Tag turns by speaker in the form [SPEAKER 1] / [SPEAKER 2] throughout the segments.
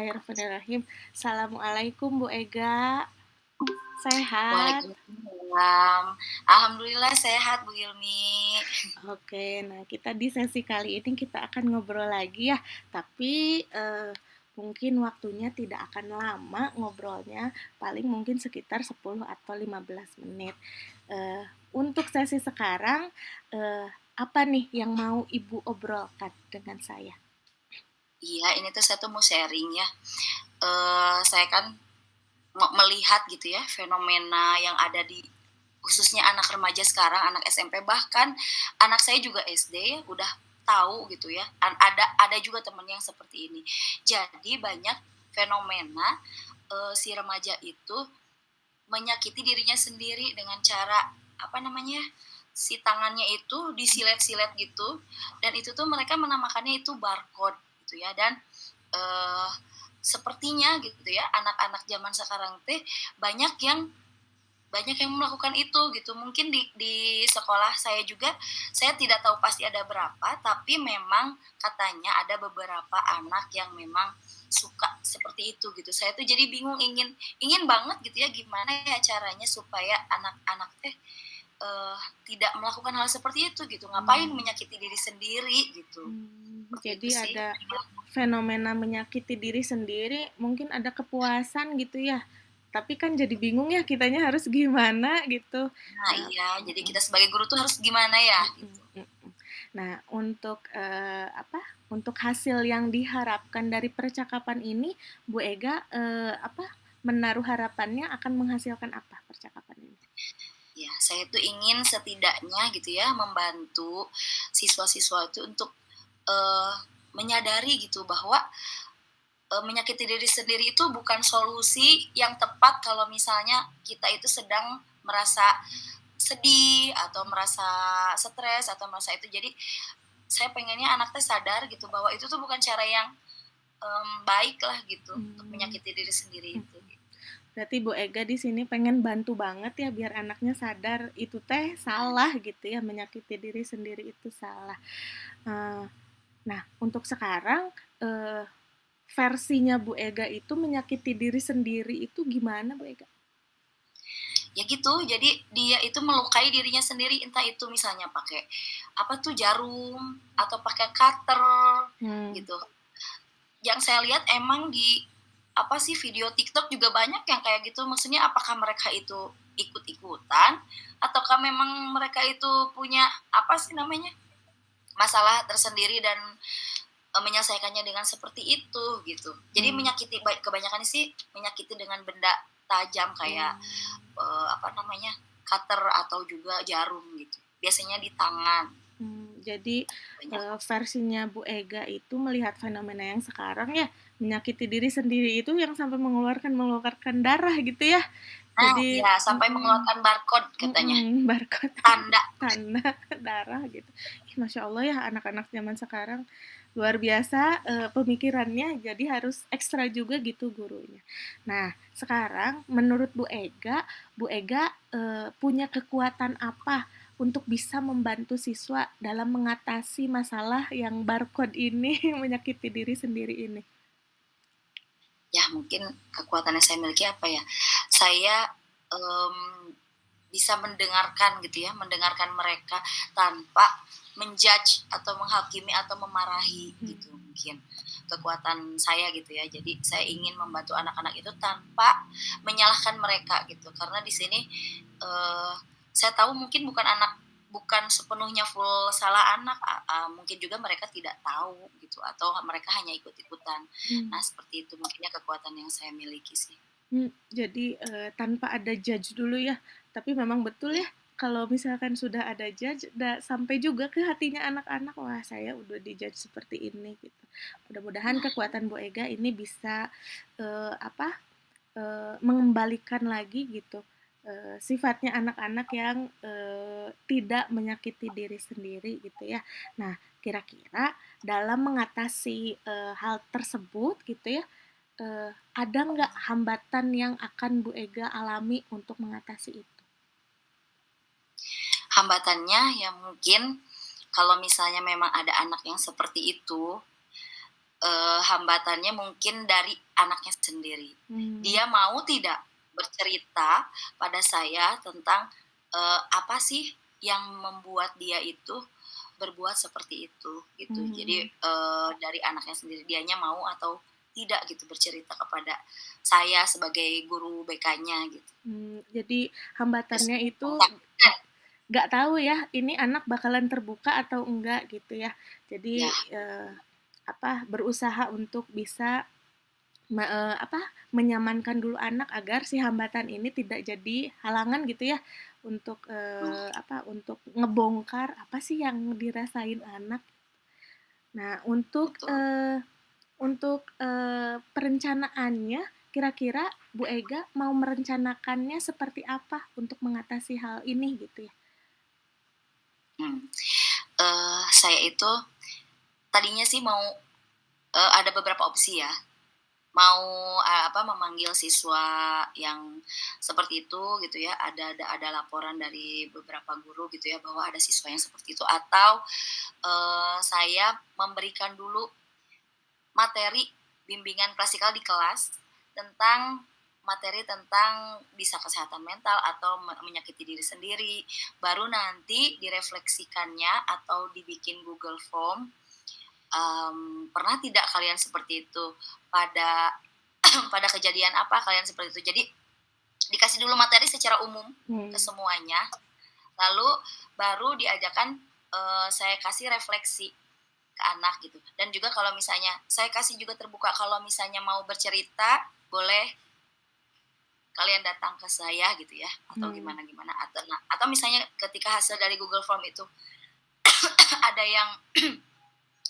[SPEAKER 1] Bismillahirrahmanirrahim. Assalamualaikum Bu Ega. Sehat?
[SPEAKER 2] Waalaikumsalam. Alhamdulillah sehat Bu Hilmi.
[SPEAKER 1] Oke, nah kita di sesi kali ini kita akan ngobrol lagi ya. Tapi mungkin waktunya tidak akan lama ngobrolnya, paling mungkin sekitar 10 atau 15 menit. Untuk sesi sekarang, apa nih yang mau Ibu obrolkan dengan saya?
[SPEAKER 2] Iya, ini tuh saya tuh mau sharing ya. Saya kan melihat gitu ya fenomena yang ada di khususnya anak remaja sekarang, anak SMP, bahkan anak saya juga SD udah tahu gitu ya. Ada juga temen yang seperti ini. Jadi banyak fenomena si remaja itu menyakiti dirinya sendiri dengan cara apa namanya, si tangannya itu disilet-silet gitu, dan itu tuh mereka menamakannya itu barcode gitu ya. Dan uh, sepertinya gitu ya anak-anak zaman sekarang teh banyak yang banyak yang melakukan itu gitu. Mungkin di sekolah saya juga, saya tidak tahu pasti ada berapa, tapi memang katanya ada beberapa anak yang memang suka seperti itu gitu. Saya tuh jadi bingung, ingin banget gitu ya gimana ya caranya supaya anak-anak teh tidak melakukan hal seperti itu gitu. Ngapain menyakiti diri sendiri gitu.
[SPEAKER 1] Jadi
[SPEAKER 2] Itu sih.
[SPEAKER 1] ada fenomena menyakiti diri sendiri, mungkin ada kepuasan gitu ya. Tapi kan jadi bingung ya kitanya harus gimana gitu.
[SPEAKER 2] Nah
[SPEAKER 1] Nah,
[SPEAKER 2] iya, jadi kita sebagai guru tuh harus gimana ya gitu.
[SPEAKER 1] nah untuk apa? Untuk hasil yang diharapkan dari percakapan ini, Bu Ega menaruh harapannya akan menghasilkan apa percakapan ini?
[SPEAKER 2] Ya, saya tuh ingin setidaknya gitu ya membantu siswa-siswa itu untuk uh, menyadari gitu bahwa menyakiti diri sendiri itu bukan solusi yang tepat kalau misalnya kita itu sedang merasa sedih atau merasa stres atau merasa itu. Jadi saya pengennya anaknya sadar gitu bahwa itu tuh bukan cara yang baik lah gitu untuk menyakiti diri sendiri itu.
[SPEAKER 1] Berarti Bu Ega di sini pengen bantu banget ya biar anaknya sadar itu teh salah gitu ya, menyakiti diri sendiri itu salah. Nah, untuk sekarang versinya Bu Ega itu menyakiti diri sendiri itu gimana Bu Ega?
[SPEAKER 2] Ya gitu, jadi dia itu melukai dirinya sendiri, entah itu misalnya pakai apa tuh jarum atau pakai cutter gitu. Yang saya lihat emang di apa sih video TikTok juga banyak yang kayak gitu. Maksudnya apakah mereka itu ikut-ikutan ataukah memang mereka itu punya apa sih namanya masalah tersendiri dan menyelesaikannya dengan seperti itu gitu. Jadi menyakiti, kebanyakan sih menyakiti dengan benda tajam kayak apa namanya cutter atau juga jarum gitu. Biasanya di tangan.
[SPEAKER 1] Jadi versinya Bu Ega itu melihat fenomena yang sekarang ya, menyakiti diri sendiri itu yang sampai mengeluarkan darah gitu ya.
[SPEAKER 2] Nah,
[SPEAKER 1] Jadi
[SPEAKER 2] ya sampai mengeluarkan barcode katanya.
[SPEAKER 1] barcode
[SPEAKER 2] Tanda.
[SPEAKER 1] tanda darah gitu. Masya Allah ya anak-anak zaman sekarang luar biasa pemikirannya, jadi harus ekstra juga gitu gurunya. Nah, sekarang menurut Bu Ega punya kekuatan apa untuk bisa membantu siswa dalam mengatasi masalah yang barcode ini menyakiti diri sendiri ini?
[SPEAKER 2] Ya mungkin kekuatan yang saya miliki apa ya? Saya bisa mendengarkan gitu ya, mendengarkan mereka tanpa menjudge atau menghakimi atau memarahi gitu. Mungkin kekuatan saya gitu ya. Jadi saya ingin membantu anak-anak itu tanpa menyalahkan mereka gitu. Karena di sini saya tahu mungkin bukan sepenuhnya full salah anak, mungkin juga mereka tidak tahu gitu atau mereka hanya ikut-ikutan. Nah seperti itu mungkinnya kekuatan yang saya miliki sih.
[SPEAKER 1] Jadi tanpa ada judge dulu ya, tapi memang betul ya kalau misalkan sudah ada judge, sampai juga ke hatinya anak-anak, wah saya udah dijudge seperti ini gitu. Mudah-mudahan kekuatan Bu Ega ini bisa mengembalikan lagi gitu sifatnya anak-anak yang tidak menyakiti diri sendiri gitu ya. Nah, kira-kira dalam mengatasi hal tersebut gitu ya, ada nggak hambatan yang akan Bu Ega alami untuk mengatasi itu?
[SPEAKER 2] Hambatannya ya mungkin kalau misalnya memang ada anak yang seperti itu, hambatannya mungkin dari anaknya sendiri.
[SPEAKER 1] Hmm.
[SPEAKER 2] Dia mau tidak bercerita pada saya tentang apa sih yang membuat dia itu berbuat seperti itu gitu. Jadi
[SPEAKER 1] Hmm.
[SPEAKER 2] dari anaknya sendiri, dianya mau atau tidak gitu bercerita kepada saya sebagai guru BK-nya gitu.
[SPEAKER 1] Jadi
[SPEAKER 2] Terus
[SPEAKER 1] hambatannya itu nggak tahu ya, ini anak bakalan terbuka atau enggak gitu ya.
[SPEAKER 2] ya,
[SPEAKER 1] Jadi berusaha untuk bisa menyamankan dulu anak agar si hambatan ini tidak jadi halangan gitu ya untuk untuk ngebongkar apa sih yang dirasain anak. Nah,
[SPEAKER 2] betul.
[SPEAKER 1] perencanaannya kira-kira Bu Ega mau merencanakannya seperti apa untuk mengatasi hal ini gitu ya?
[SPEAKER 2] Hmm. Saya itu tadinya sih mau ada beberapa opsi ya. Mau memanggil siswa yang seperti itu gitu ya, ada laporan dari beberapa guru gitu ya bahwa ada siswa yang seperti itu, atau saya memberikan dulu materi bimbingan klasikal di kelas tentang materi tentang bisa kesehatan mental atau menyakiti diri sendiri, baru nanti direfleksikannya atau dibikin Google Form. Pernah tidak kalian seperti itu pada pada kejadian apa kalian seperti itu? Jadi dikasih dulu materi secara umum ke semuanya, lalu baru diajarkan saya kasih refleksi ke anak gitu. Dan juga kalau misalnya saya kasih juga terbuka, kalau misalnya mau bercerita boleh kalian datang ke saya gitu ya, atau gimana gimana, atau misalnya ketika hasil dari Google Form itu ada yang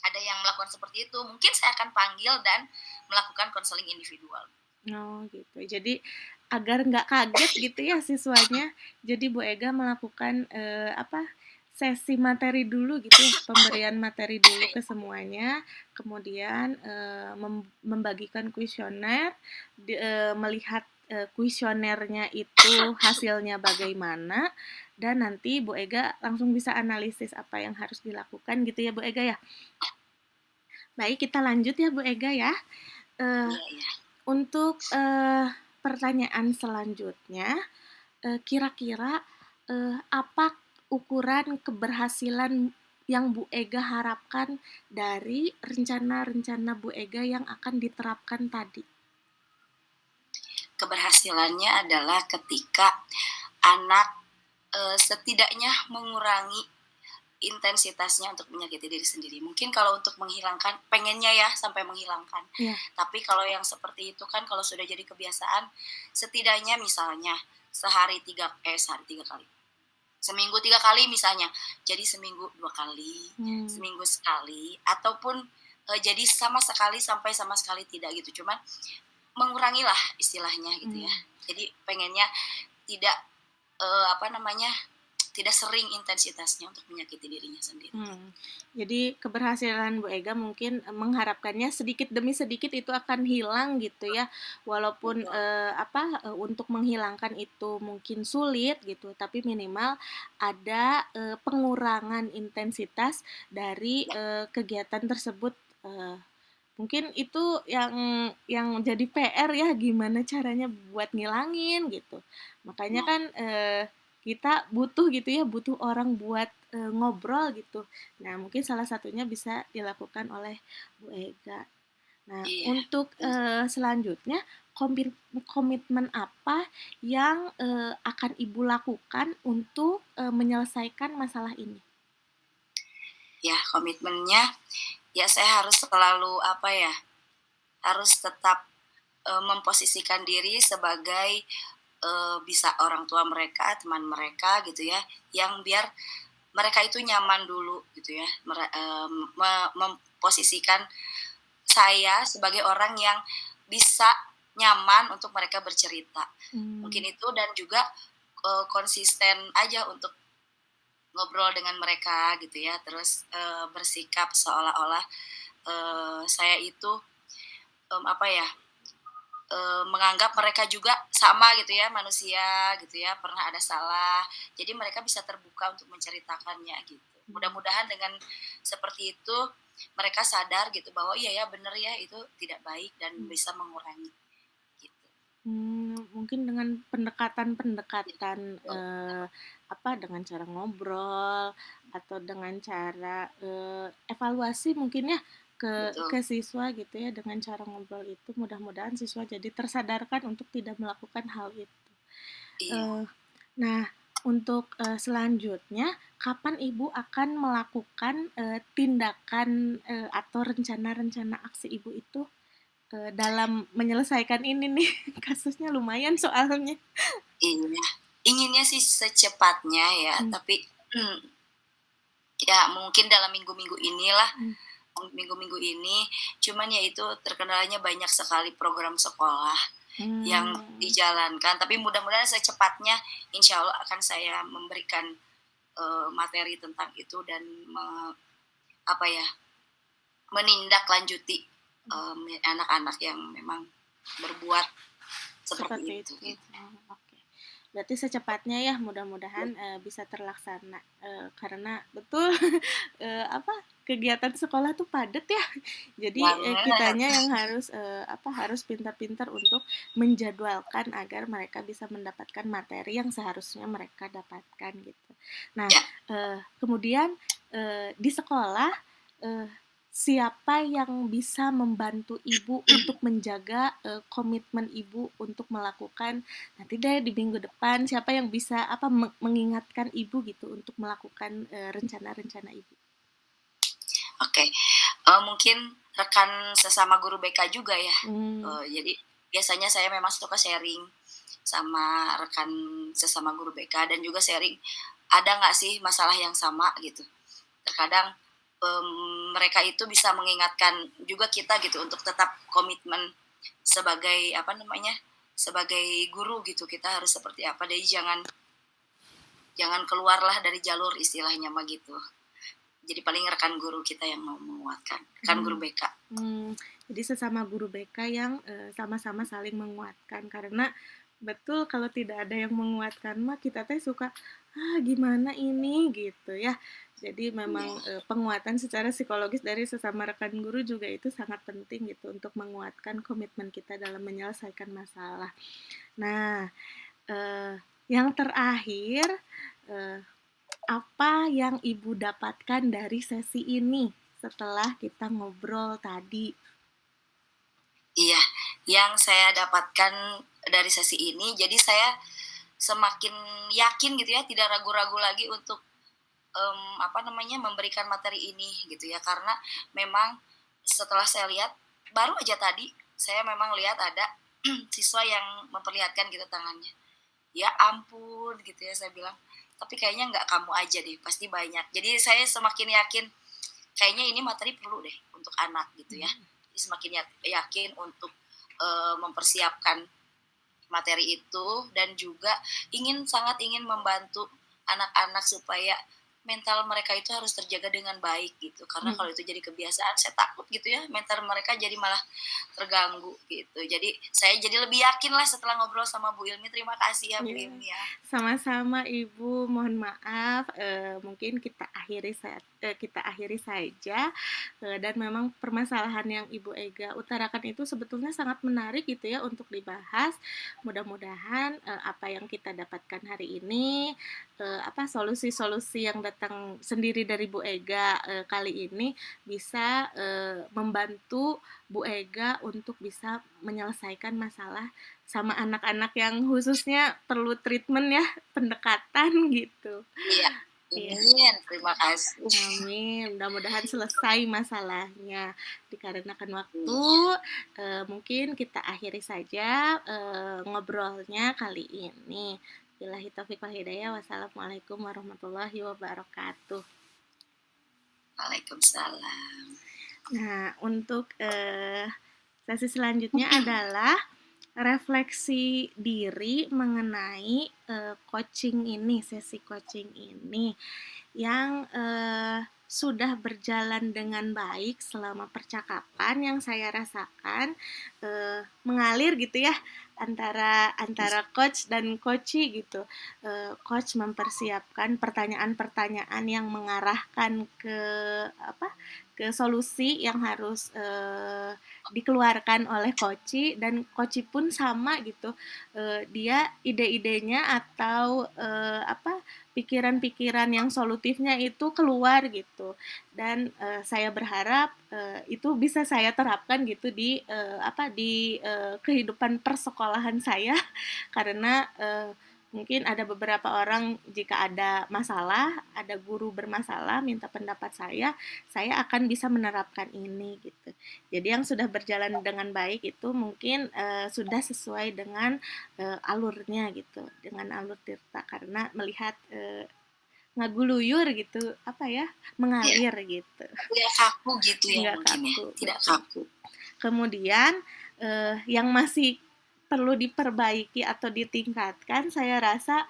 [SPEAKER 2] ada yang melakukan seperti itu, mungkin saya akan panggil dan melakukan konseling individual.
[SPEAKER 1] Oh gitu. Jadi agar nggak kaget gitu ya siswanya, jadi Bu Ega melakukan sesi materi dulu gitu ya, pemberian materi dulu ke semuanya, kemudian membagikan kuesioner, melihat kuesionernya itu hasilnya bagaimana, dan nanti Bu Ega langsung bisa analisis apa yang harus dilakukan gitu ya Bu Ega ya. Baik, kita lanjut ya Bu Ega ya. Eh,
[SPEAKER 2] Iya, iya.
[SPEAKER 1] untuk pertanyaan selanjutnya, kira-kira apa ukuran keberhasilan yang Bu Ega harapkan dari rencana-rencana Bu Ega yang akan diterapkan tadi?
[SPEAKER 2] Keberhasilannya adalah ketika anak setidaknya mengurangi intensitasnya untuk menyakiti diri sendiri. Mungkin kalau untuk menghilangkan, pengennya ya sampai menghilangkan.
[SPEAKER 1] Ya.
[SPEAKER 2] Tapi kalau yang seperti itu kan kalau sudah jadi kebiasaan, setidaknya misalnya sehari 3 kali. Seminggu 3 kali misalnya, jadi seminggu 2 kali, seminggu sekali, ataupun jadi sama sekali sampai sama sekali tidak gitu. Cuman mengurangilah istilahnya gitu ya. Jadi pengennya tidak tidak sering intensitasnya untuk menyakiti dirinya sendiri.
[SPEAKER 1] Jadi keberhasilan Bu Ega mungkin mengharapkannya sedikit demi sedikit itu akan hilang gitu ya, walaupun untuk menghilangkan itu mungkin sulit gitu, tapi minimal ada pengurangan intensitas dari kegiatan tersebut. Mungkin itu yang jadi PR ya, gimana caranya buat ngilangin gitu. Makanya kan kita butuh gitu ya, butuh orang buat ngobrol gitu. Nah, mungkin salah satunya bisa dilakukan oleh Bu Ega. Nah,
[SPEAKER 2] Iya.
[SPEAKER 1] untuk selanjutnya komitmen apa yang akan Ibu lakukan untuk menyelesaikan masalah ini?
[SPEAKER 2] Ya, komitmennya ya saya harus selalu harus tetap memposisikan diri sebagai bisa orang tua mereka, teman mereka gitu ya, yang biar mereka itu nyaman dulu gitu ya, memposisikan saya sebagai orang yang bisa nyaman untuk mereka bercerita. Mungkin itu, dan juga konsisten aja untuk ngobrol dengan mereka gitu ya, terus bersikap seolah-olah saya itu menganggap mereka juga sama gitu ya, manusia gitu ya, pernah ada salah, jadi mereka bisa terbuka untuk menceritakannya gitu. Mudah-mudahan dengan seperti itu mereka sadar gitu bahwa iya ya bener ya itu tidak baik dan bisa mengurangi gitu.
[SPEAKER 1] Mungkin dengan pendekatan-pendekatan,
[SPEAKER 2] Betul,
[SPEAKER 1] apa, dengan cara ngobrol atau dengan cara, evaluasi mungkin ya
[SPEAKER 2] betul.
[SPEAKER 1] ke siswa gitu ya, dengan cara ngobrol itu mudah-mudahan siswa jadi tersadarkan untuk tidak melakukan hal itu.
[SPEAKER 2] Iya.
[SPEAKER 1] Eee, nah, untuk, selanjutnya, kapan Ibu akan melakukan, tindakan, atau rencana-rencana aksi Ibu itu, dalam menyelesaikan ini nih? Kasusnya lumayan soalnya.
[SPEAKER 2] Iya, inginnya sih secepatnya ya,
[SPEAKER 1] Mmm,
[SPEAKER 2] tapi ya mungkin dalam minggu-minggu inilah,
[SPEAKER 1] mmm,
[SPEAKER 2] minggu-minggu ini, cuman ya itu terkendalanya banyak sekali program sekolah yang
[SPEAKER 1] mmm,
[SPEAKER 2] dijalankan, tapi mudah-mudahan secepatnya insya Allah akan saya memberikan, materi tentang itu dan apa ya, menindaklanjuti, anak-anak yang memang berbuat seperti
[SPEAKER 1] seperti
[SPEAKER 2] itu,
[SPEAKER 1] itu.
[SPEAKER 2] gitu.
[SPEAKER 1] Oh, oke. Berarti secepatnya ya, mudah-mudahan, bisa terlaksana, karena betul, apa, kegiatan sekolah tuh padat ya. Jadi,
[SPEAKER 2] Banget,
[SPEAKER 1] kitanya yang harus, apa, harus pintar-pintar untuk menjadwalkan agar mereka bisa mendapatkan materi yang seharusnya mereka dapatkan, gitu. Nah,
[SPEAKER 2] ya.
[SPEAKER 1] kemudian, di sekolah, eee, siapa yang bisa membantu Ibu untuk menjaga, komitmen Ibu untuk melakukan, nanti deh di minggu depan siapa yang bisa, apa, mengingatkan Ibu gitu untuk melakukan, rencana-rencana Ibu?
[SPEAKER 2] Oke, mungkin rekan sesama guru BK juga ya,
[SPEAKER 1] Mmm,
[SPEAKER 2] jadi biasanya saya memang suka sharing sama rekan sesama guru BK dan juga sharing, ada nggak sih masalah yang sama gitu. Terkadang, mereka itu bisa mengingatkan juga kita gitu untuk tetap komitmen sebagai apa namanya, sebagai guru gitu, kita harus seperti apa, jadi jangan jangan keluarlah dari jalur istilahnya mah gitu. Jadi paling rekan guru kita yang mau menguatkan, rekan guru
[SPEAKER 1] mmm,
[SPEAKER 2] BK.
[SPEAKER 1] jadi sesama guru BK yang, sama-sama saling menguatkan karena betul kalau tidak ada yang menguatkan mah kita teh suka, "Ah, gimana ini?" Gitu ya. Jadi memang,
[SPEAKER 2] Iya.
[SPEAKER 1] penguatan secara psikologis dari sesama rekan guru juga itu sangat penting gitu untuk menguatkan komitmen kita dalam menyelesaikan masalah. Nah, yang terakhir, eee, apa yang Ibu dapatkan dari sesi ini setelah kita ngobrol tadi?
[SPEAKER 2] Iya, yang saya dapatkan dari sesi ini, jadi saya semakin yakin gitu ya, tidak ragu-ragu lagi untuk apa namanya memberikan materi ini gitu ya, karena memang setelah saya lihat baru aja tadi saya memang lihat ada siswa yang memperlihatkan gitu tangannya. Ya ampun gitu ya saya bilang. Tapi kayaknya nggak kamu aja deh, pasti banyak. Jadi saya semakin yakin kayaknya ini materi perlu deh untuk anak gitu ya. Jadi semakin yakin untuk mempersiapkan materi itu dan juga sangat ingin membantu anak-anak supaya mental mereka itu harus terjaga dengan baik gitu. Karena
[SPEAKER 1] Mhm.
[SPEAKER 2] kalau itu jadi kebiasaan, saya takut gitu ya mental mereka jadi malah terganggu gitu. Jadi saya jadi lebih yakin lah setelah ngobrol sama Bu Ilmi. Terima kasih ya Bu
[SPEAKER 1] Iya,
[SPEAKER 2] Ilmi ya.
[SPEAKER 1] sama-sama Ibu, mohon maaf, mungkin kita akhiri saja, dan memang permasalahan yang Ibu Ega utarakan itu sebetulnya sangat menarik gitu ya untuk dibahas. Mudah-mudahan, apa yang kita dapatkan hari ini, apa, solusi-solusi yang datang sendiri dari Bu Ega, kali ini bisa, membantu Bu Ega untuk bisa menyelesaikan masalah sama anak-anak yang khususnya perlu treatment ya, pendekatan gitu.
[SPEAKER 2] Iya.
[SPEAKER 1] Iya,
[SPEAKER 2] Amin. Terima kasih.
[SPEAKER 1] amin. Mudah-mudahan selesai masalahnya. Dikarenakan waktu,
[SPEAKER 2] Iya.
[SPEAKER 1] mungkin kita akhiri saja, ngobrolnya kali ini. Billahi taufiq wal hidayah. Wassalamualaikum warahmatullahi wabarakatuh.
[SPEAKER 2] Waalaikumsalam.
[SPEAKER 1] Nah, untuk, sesi selanjutnya adalah refleksi diri mengenai, coaching ini, sesi coaching ini yang, sudah berjalan dengan baik selama percakapan yang saya rasakan, mengalir gitu ya, antara antara coach dan coachee gitu. Coach mempersiapkan pertanyaan-pertanyaan yang mengarahkan ke apa? Ke solusi yang harus dikeluarkan oleh coachee, dan coachee pun sama gitu. Dia ide-idenya atau apa? Pikiran-pikiran yang solutifnya itu keluar gitu. Dan saya berharap itu bisa saya terapkan gitu di apa? Di kehidupan persekolahan saya karena mungkin ada beberapa orang jika ada masalah, ada guru bermasalah minta pendapat saya akan bisa menerapkan ini gitu. Jadi yang sudah berjalan dengan baik itu mungkin sudah sesuai dengan alurnya gitu, dengan alur tirta karena melihat ngaguluyur gitu, apa ya,
[SPEAKER 2] Ya,
[SPEAKER 1] mengalir gitu,
[SPEAKER 2] tidak kaku gitu ya
[SPEAKER 1] nggak
[SPEAKER 2] mungkin ya,
[SPEAKER 1] kaku,
[SPEAKER 2] tidak
[SPEAKER 1] betul.
[SPEAKER 2] kaku.
[SPEAKER 1] Kemudian yang masih perlu diperbaiki atau ditingkatkan, saya rasa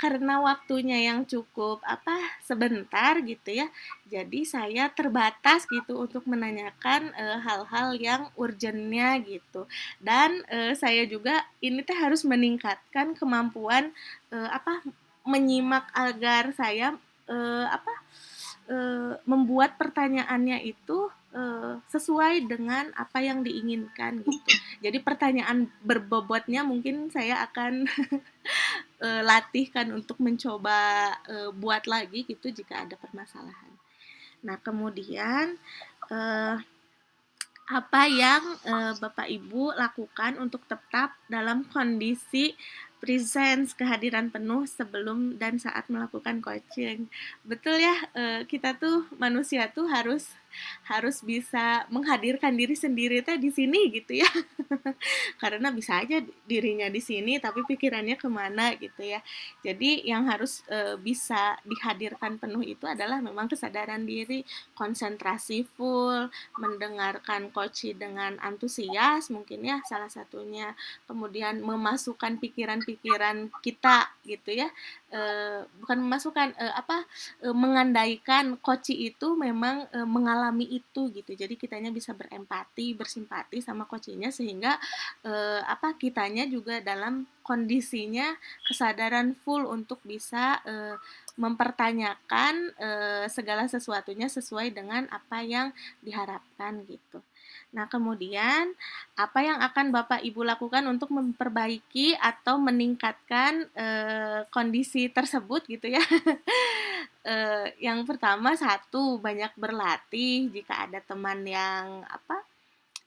[SPEAKER 1] karena waktunya yang cukup apa sebentar gitu ya, jadi saya terbatas gitu untuk menanyakan hal-hal yang urgentnya gitu. Dan saya juga ini teh harus meningkatkan kemampuan apa menyimak agar saya apa membuat pertanyaannya itu sesuai dengan apa yang diinginkan gitu. Jadi pertanyaan berbobotnya mungkin saya akan latihkan untuk mencoba buat lagi gitu jika ada permasalahan. Nah, kemudian eh, apa yang Bapak Ibu lakukan untuk tetap dalam kondisi presence, kehadiran penuh sebelum dan saat melakukan coaching. Betul ya, kita tuh manusia tuh harus bisa menghadirkan diri sendiri teh di sini gitu ya. Karena bisa aja dirinya di sini tapi pikirannya kemana gitu ya. Jadi yang harus bisa dihadirkan penuh itu adalah memang kesadaran diri, konsentrasi full, mendengarkan coach dengan antusias mungkin ya salah satunya, kemudian memasukkan pikiran-pikiran kita gitu ya, bukan memasukkan apa mengandaikan coach itu memang mengalami itu gitu, jadi kitanya bisa berempati bersimpati sama coachnya sehingga apa kitanya juga dalam kondisinya kesadaran full untuk bisa mempertanyakan segala sesuatunya sesuai dengan apa yang diharapkan gitu. Nah, kemudian apa yang akan Bapak Ibu lakukan untuk memperbaiki atau meningkatkan kondisi tersebut gitu ya? Yang pertama satu banyak berlatih jika ada teman yang apa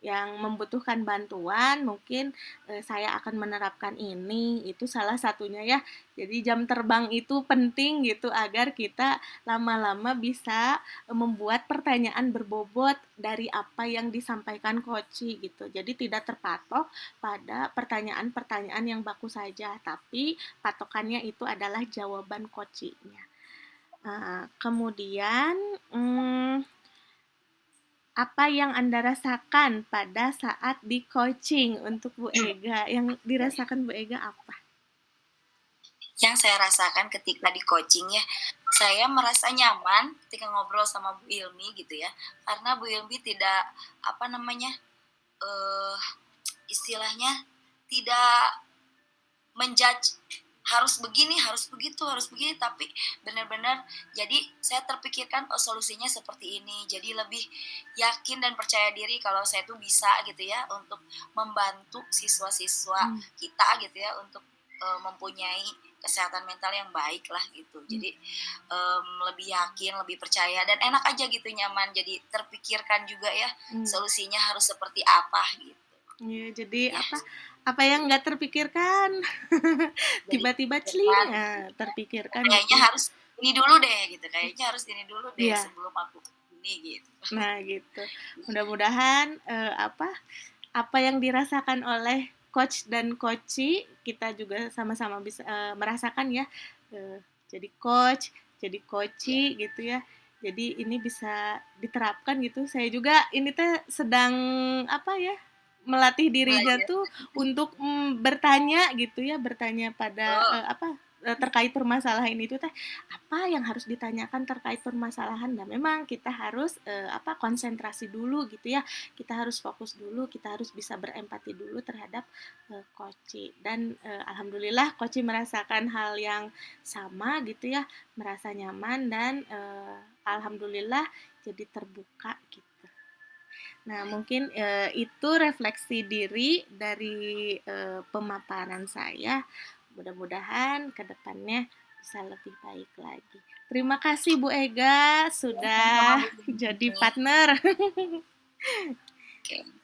[SPEAKER 1] yang membutuhkan bantuan mungkin saya akan menerapkan ini itu salah satunya ya, jadi jam terbang itu penting gitu agar kita lama-lama bisa membuat pertanyaan berbobot dari apa yang disampaikan coach gitu, jadi tidak terpatok pada pertanyaan-pertanyaan yang baku saja tapi patokannya itu adalah jawaban coachnya. Kemudian apa yang Anda rasakan pada saat di coaching untuk Bu Ega? Yang dirasakan Bu Ega apa?
[SPEAKER 2] Yang saya rasakan ketika di coaching ya, saya merasa nyaman ketika ngobrol sama Bu Ilmi gitu ya, karena Bu Ilmi tidak apa namanya istilahnya tidak menjudge harus begini, harus begitu, harus begini, tapi benar-benar jadi saya terpikirkan oh solusinya seperti ini, jadi lebih yakin dan percaya diri kalau saya tuh bisa gitu ya untuk membantu siswa-siswa kita gitu ya untuk mempunyai kesehatan mental yang baik lah gitu, jadi lebih yakin, lebih percaya dan enak aja gitu, nyaman, jadi terpikirkan juga ya solusinya harus seperti apa gitu.
[SPEAKER 1] Ya, jadi
[SPEAKER 2] Ya,
[SPEAKER 1] apa yang nggak terpikirkan tiba-tiba celing terpikirkan
[SPEAKER 2] kayaknya
[SPEAKER 1] gitu.
[SPEAKER 2] harus ini dulu deh gitu, kayaknya harus ini dulu deh
[SPEAKER 1] Iya.
[SPEAKER 2] sebelum aku ini gitu.
[SPEAKER 1] Nah gitu. Mudah-mudahan apa yang dirasakan oleh coach dan coachee kita juga sama-sama bisa merasakan ya. Jadi coach, jadi coachee gitu ya. Jadi ini bisa diterapkan gitu. Saya juga ini teh sedang apa ya? Melatih dirinya
[SPEAKER 2] Belajar
[SPEAKER 1] tuh untuk bertanya gitu ya, bertanya pada apa terkait permasalahan itu teh apa yang harus ditanyakan terkait permasalahan, dan memang kita harus konsentrasi dulu gitu ya, kita harus fokus dulu, kita harus bisa berempati dulu terhadap Koci, dan alhamdulillah Koci merasakan hal yang sama gitu ya, merasa nyaman dan alhamdulillah jadi terbuka gitu. Nah, mungkin itu refleksi diri dari pemaparan saya. Mudah-mudahan ke depannya bisa lebih baik lagi. Terima kasih Bu Ega
[SPEAKER 2] Sama-sama
[SPEAKER 1] sudah
[SPEAKER 2] Bu
[SPEAKER 1] jadi
[SPEAKER 2] Dini.
[SPEAKER 1] partner.
[SPEAKER 2] Oke.